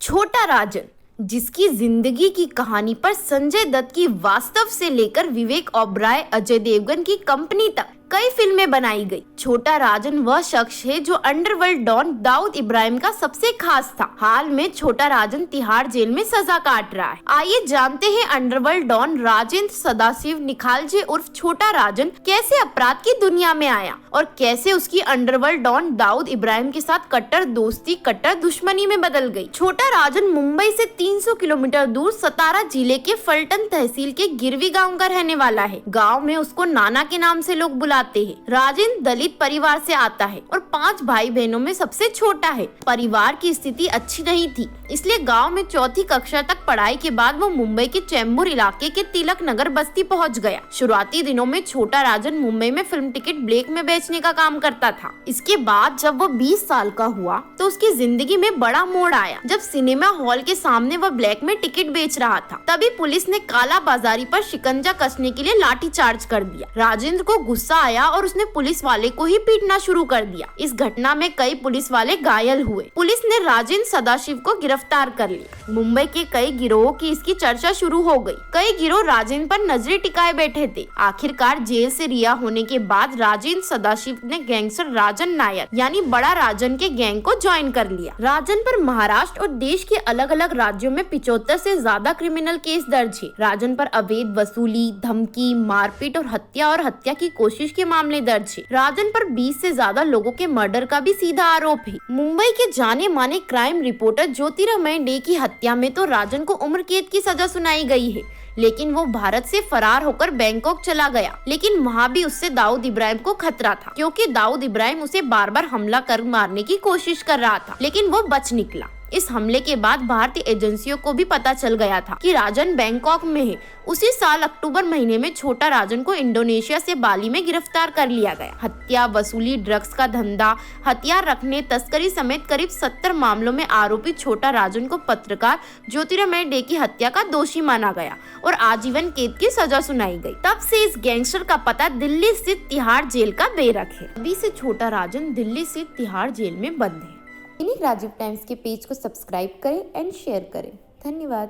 छोटा राजन, जिसकी जिंदगी की कहानी पर संजय दत्त की वास्तव से लेकर विवेक ओबराय, अजय देवगन की कंपनी तक कई फिल्में बनाई गई। छोटा राजन वह शख्स है जो अंडरवर्ल्ड डॉन दाऊद इब्राहिम का सबसे खास था। हाल में छोटा राजन तिहाड़ जेल में सजा काट रहा है। आइए जानते हैं अंडरवर्ल्ड डॉन राजेंद्र सदाशिव निखालजे उर्फ छोटा राजन कैसे अपराध की दुनिया में आया और कैसे उसकी अंडरवर्ल्ड डॉन दाऊद इब्राहिम के साथ कट्टर दोस्ती कट्टर दुश्मनी में बदल गई। छोटा राजन मुंबई से 300 किलोमीटर दूर सतारा जिले के फलटन तहसील के गिरवी गाँव का रहने वाला है। गाँव में उसको नाना के नाम से लोग बुलाते हैं। राजेंद्र दलित परिवार से आता है और 5 भाई बहनों में सबसे छोटा है। परिवार की स्थिति अच्छी नहीं थी, इसलिए गांव में 4वीं कक्षा तक पढ़ाई के बाद वो मुंबई के चेंबूर इलाके के तिलक नगर बस्ती पहुंच गया। शुरुआती दिनों में छोटा राजन मुंबई में फिल्म टिकट ब्लैक में बेचने का काम करता था। इसके बाद जब वो 20 साल का हुआ तो उसकी जिंदगी में बड़ा मोड़ आया। जब सिनेमा हॉल के सामने वह ब्लैक में टिकट बेच रहा था, तभी पुलिस ने काला बाजारी पर शिकंजा कसने के लिए लाठी चार्ज कर दिया। राजेंद्र को गुस्सा आया और उसने पुलिस वाले को ही पीटना शुरू कर दिया। इस घटना में कई पुलिस वाले घायल हुए। पुलिस ने राजेंद्र सदाशिव को गिरफ्तार कर लिया। मुंबई के कई गिरोहों की इसकी चर्चा शुरू हो गई। कई गिरोह राजेंद्र पर नजरें टिकाए बैठे थे। आखिरकार जेल से रिहा होने के बाद राजेंद्र सदाशिव ने गैंगस्टर राजन नायर यानी बड़ा राजन के गैंग को ज्वाइन कर लिया। राजन पर महाराष्ट्र और देश के अलग अलग राज्यों में 75 से ज्यादा क्रिमिनल केस दर्ज है। राजन पर अवैध वसूली, धमकी, मारपीट और हत्या की कोशिश के मामले दर्ज है। राजन पर 20 से ज्यादा लोगों के मर्डर का भी सीधा आरोप है। मुंबई के जाने माने क्राइम रिपोर्टर ज्योतिरामय डे की हत्या में तो राजन को उम्र कैद की सजा सुनाई गई है, लेकिन वो भारत से फरार होकर बैंकॉक चला गया। लेकिन वहाँ भी उससे दाऊद इब्राहिम को खतरा था, क्योंकि दाऊद इब्राहिम उसे बार बार हमला कर मारने की कोशिश कर रहा था, लेकिन वो बच निकला। इस हमले के बाद भारतीय एजेंसियों को भी पता चल गया था कि राजन बैंकॉक में है। उसी साल अक्टूबर महीने में छोटा राजन को इंडोनेशिया से बाली में गिरफ्तार कर लिया गया। हत्या, वसूली, ड्रग्स का धंधा, हथियार रखने, तस्करी समेत करीब 70 मामलों में आरोपी छोटा राजन को पत्रकार ज्योतिरामय डे की हत्या का दोषी माना गया और आजीवन कैद की सजा सुनाई गई। तब से इस गैंगस्टर का पता दिल्ली स्थित तिहाड़ जेल का बेरख है। अभी से छोटा राजन दिल्ली स्थित तिहाड़ जेल में बंद है। दैनिक राजीव टाइम्स के पेज को सब्सक्राइब करें एंड शेयर करें। धन्यवाद।